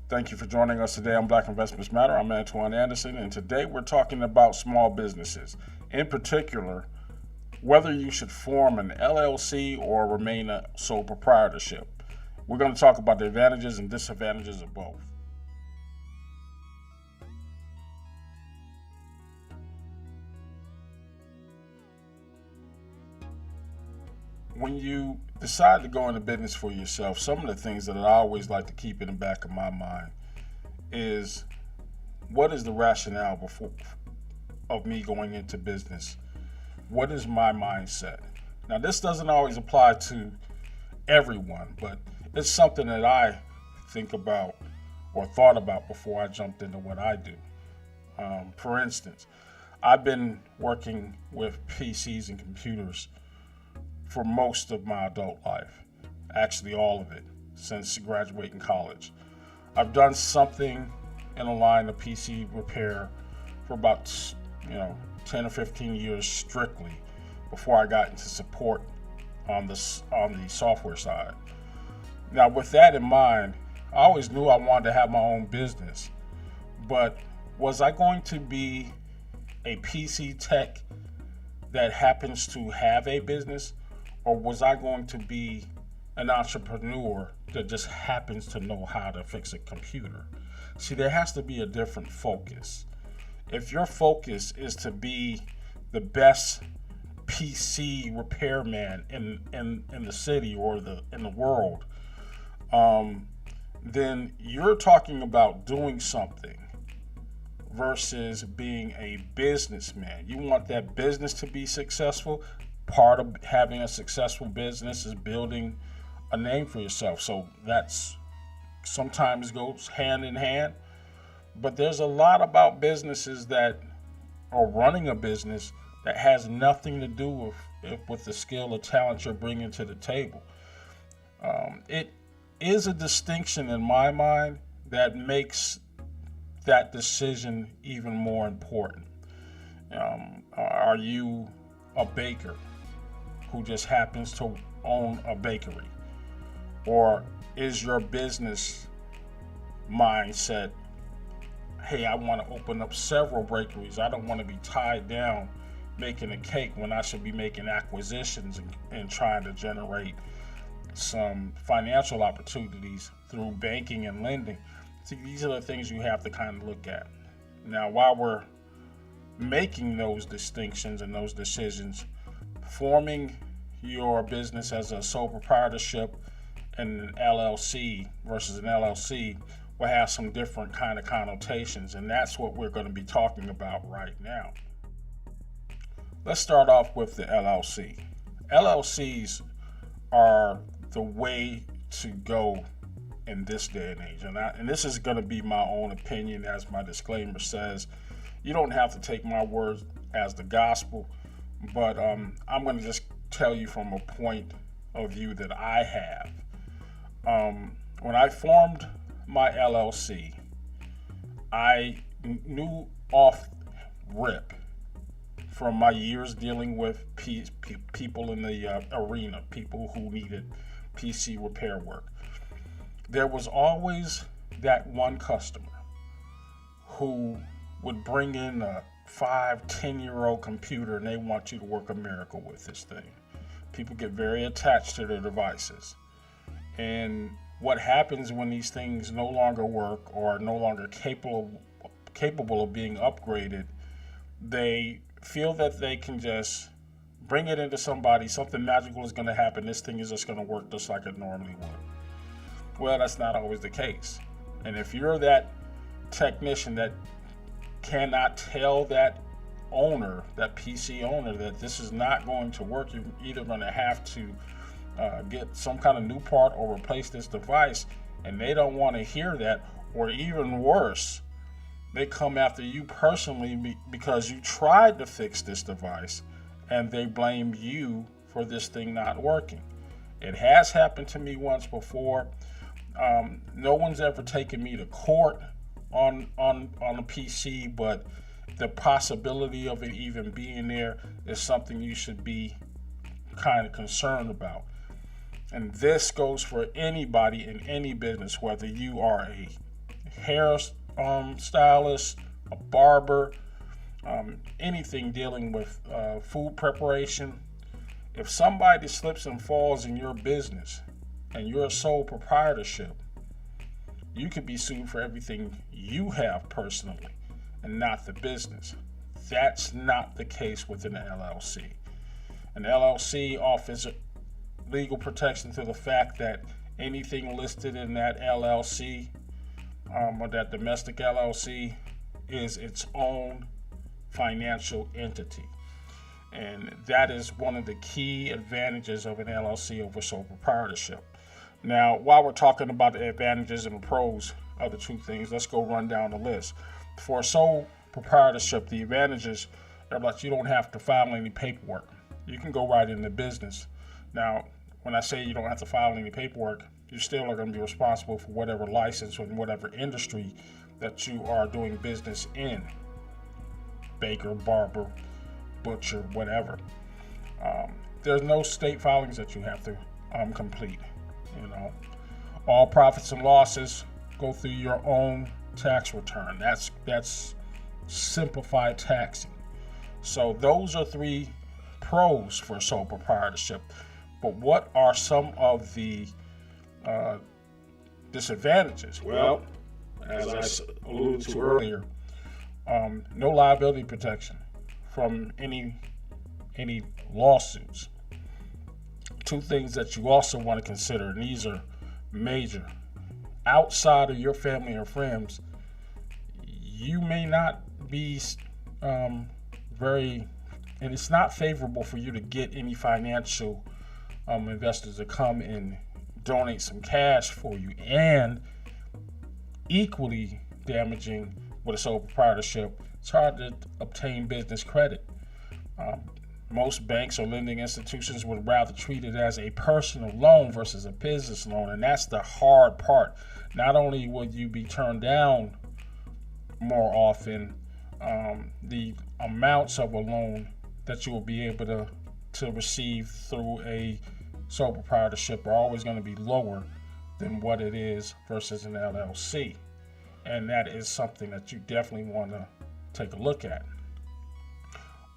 Thank you for joining us today on Black Investments Matter. I'm Antoine Anderson, and today we're talking about small businesses. In particular, whether you should form an LLC or remain a sole proprietorship. We're going to talk about the advantages and disadvantages of both. When you decide to go into business for yourself, some of the things that I always like to keep in the back of my mind is what is the rationale of me going into business? What is my mindset? Now, this doesn't always apply to everyone, but it's something that I think about or thought about before I jumped into what I do. For instance, I've been working with PCs and computers for most of my adult life, actually all of it, since graduating college. I've done something in a line of PC repair for about 10 or 15 years strictly before I got into support on the software side. Now, with that in mind, I always knew I wanted to have my own business, but was I going to be a PC tech that happens to have a business, or was I going to be an entrepreneur that just happens to know how to fix a computer? See, there has to be a different focus. If your focus is to be the best PC repairman in the city or in the world, then you're talking about doing something versus being a businessman. You want that business to be successful. Part of having a successful business is building a name for yourself. So that's sometimes goes hand in hand. But there's a lot about businesses that are running a business that has nothing to do with the skill or talent you're bringing to the table. It is a distinction in my mind that makes that decision even more important. Are you a baker who just happens to own a bakery? Or is your business mindset, hey, I want to open up several bakeries. I don't want to be tied down making a cake when I should be making acquisitions and trying to generate some financial opportunities through banking and lending. See, these are the things you have to kind of look at. Now, while we're making those distinctions and those decisions, forming your business as a sole proprietorship and an LLC versus an LLC will have some different kind of connotations, and that's what we're going to be talking about right now. Let's start off with the LLC. LLCs are the way to go in this day and age, and this is going to be my own opinion, as my disclaimer says. You don't have to take my words as the gospel, but I'm going to just tell you from a point of view that I have. When I formed my LLC, I knew off rip from my years dealing with people in the arena, people who needed PC repair work. There was always that one customer who would bring in a 5-10-year-old computer and they want you to work a miracle with this thing. People get very attached to their devices. And what happens when these things no longer work or are no longer capable of being upgraded, they feel that they can just bring it into somebody, something magical is going to happen, this thing is just going to work just like it normally would. Well, that's not always the case. And if you're that technician that cannot tell that owner, that PC owner, that this is not going to work, you're either going to have to get some kind of new part or replace this device, and they don't want to hear that, or even worse, they come after you personally because you tried to fix this device and they blame you for this thing not working. It has happened to me once before. No one's ever taken me to court on a PC, but the possibility of it even being there is something you should be kind of concerned about. And this goes for anybody in any business, whether you are a hair stylist, a barber, anything dealing with food preparation. If somebody slips and falls in your business and you're a sole proprietorship, you could be sued for everything you have personally and not the business. That's not the case with an LLC. An LLC offers legal protection through the fact that anything listed in that LLC or that domestic LLC is its own financial entity. And that is one of the key advantages of an LLC over sole proprietorship. Now, while we're talking about the advantages and the pros of the two things, let's go run down the list. For sole proprietorship, the advantages are that you don't have to file any paperwork. You can go right into business. Now, when I say you don't have to file any paperwork, you still are going to be responsible for whatever license or in whatever industry that you are doing business in. Baker, barber, butcher, whatever. There's no state filings that you have to complete. All profits and losses go through your own tax return. That's simplified taxing. So those are three pros for sole proprietorship. But what are some of the disadvantages? Well, as I alluded to earlier, no liability protection from any lawsuits. Two things that you also want to consider, and these are major. Outside of your family or friends, you may not be and it's not favorable for you to get any financial investors to come and donate some cash for you. And equally damaging with a sole proprietorship, it's hard to obtain business credit. Most banks or lending institutions would rather treat it as a personal loan versus a business loan, and that's the hard part. Not only will you be turned down more often, the amounts of a loan that you will be able to receive through a sole proprietorship are always going to be lower than what it is versus an LLC. And that is something that you definitely want to take a look at.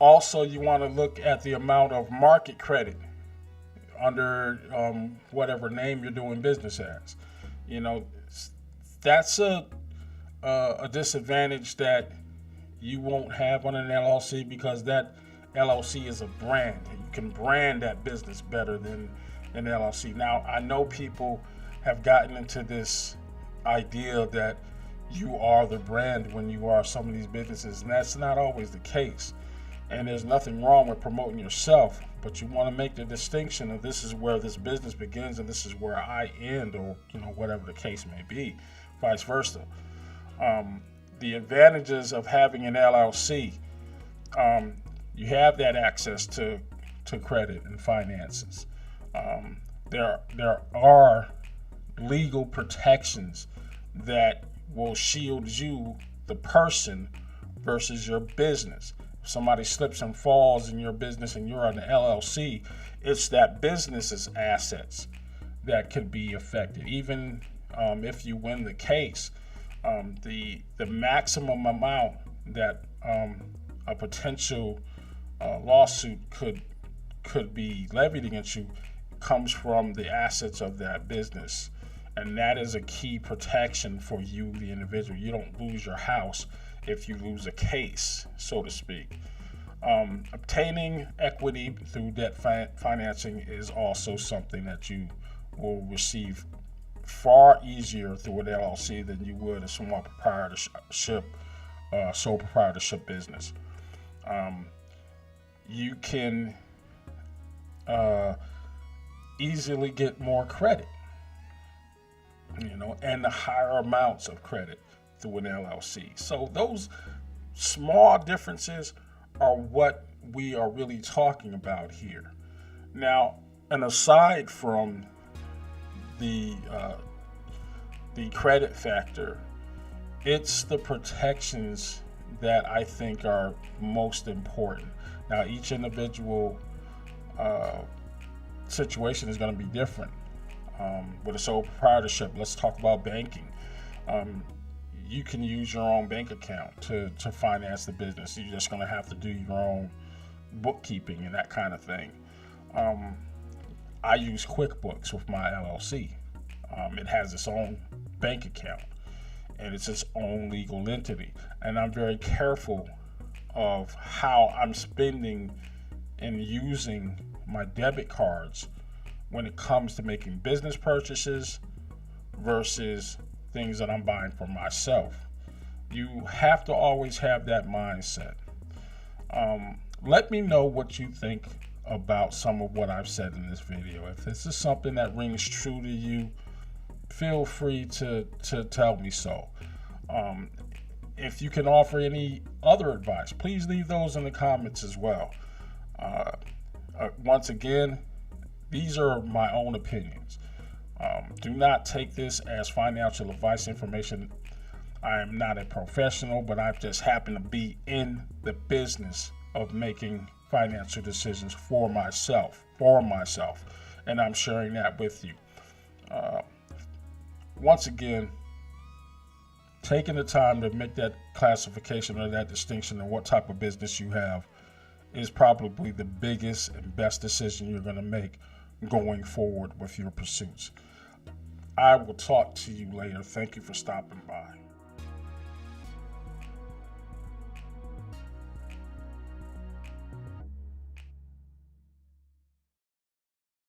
Also, you want to look at the amount of market credit under whatever name you're doing business as. That's a disadvantage that you won't have on an LLC, because that LLC is a brand. You can brand that business better than an LLC. Now, I know people have gotten into this idea that you are the brand when you are some of these businesses, and that's not always the case. And there's nothing wrong with promoting yourself, but you want to make the distinction of this is where this business begins and this is where I end, or whatever the case may be, vice versa. The advantages of having an LLC, you have that access to credit and finances. There are legal protections that will shield you, the person, versus your business. If somebody slips and falls in your business and you're an LLC, it's that business's assets that could be affected. Even if you win the case, the maximum amount that a potential lawsuit could be levied against you comes from the assets of that business. And that is a key protection for you, the individual. You don't lose your house if you lose a case, so to speak. Obtaining equity through debt financing is also something that you will receive far easier through an LLC than you would a small proprietorship, sole proprietorship business. You can easily get more credit, and the higher amounts of credit through an LLC. So those small differences are what we are really talking about here. Now, and aside from the credit factor, it's the protections that I think are most important. Now, each individual situation is going to be different. With a sole proprietorship, let's talk about banking. you can use your own bank account to finance the business. You're just going to have to do your own bookkeeping and that kind of thing. I use QuickBooks with my LLC. It has its own bank account and it's its own legal entity. And I'm very careful of how I'm spending and using my debit cards when it comes to making business purchases versus things that I'm buying for myself. You have to always have that mindset. Let me know what you think about some of what I've said in this video. If this is something that rings true to you, feel free to tell me so. If you can offer any other advice, please leave those in the comments as well. Once again, these are my own opinions. Do not take this as financial advice information. I am not a professional, but I just happen to be in the business of making financial decisions for myself, and I'm sharing that with you. Once again, taking the time to make that classification or that distinction of what type of business you have is probably the biggest and best decision you're going to make going forward with your pursuits. I will talk to you later. Thank you for stopping by.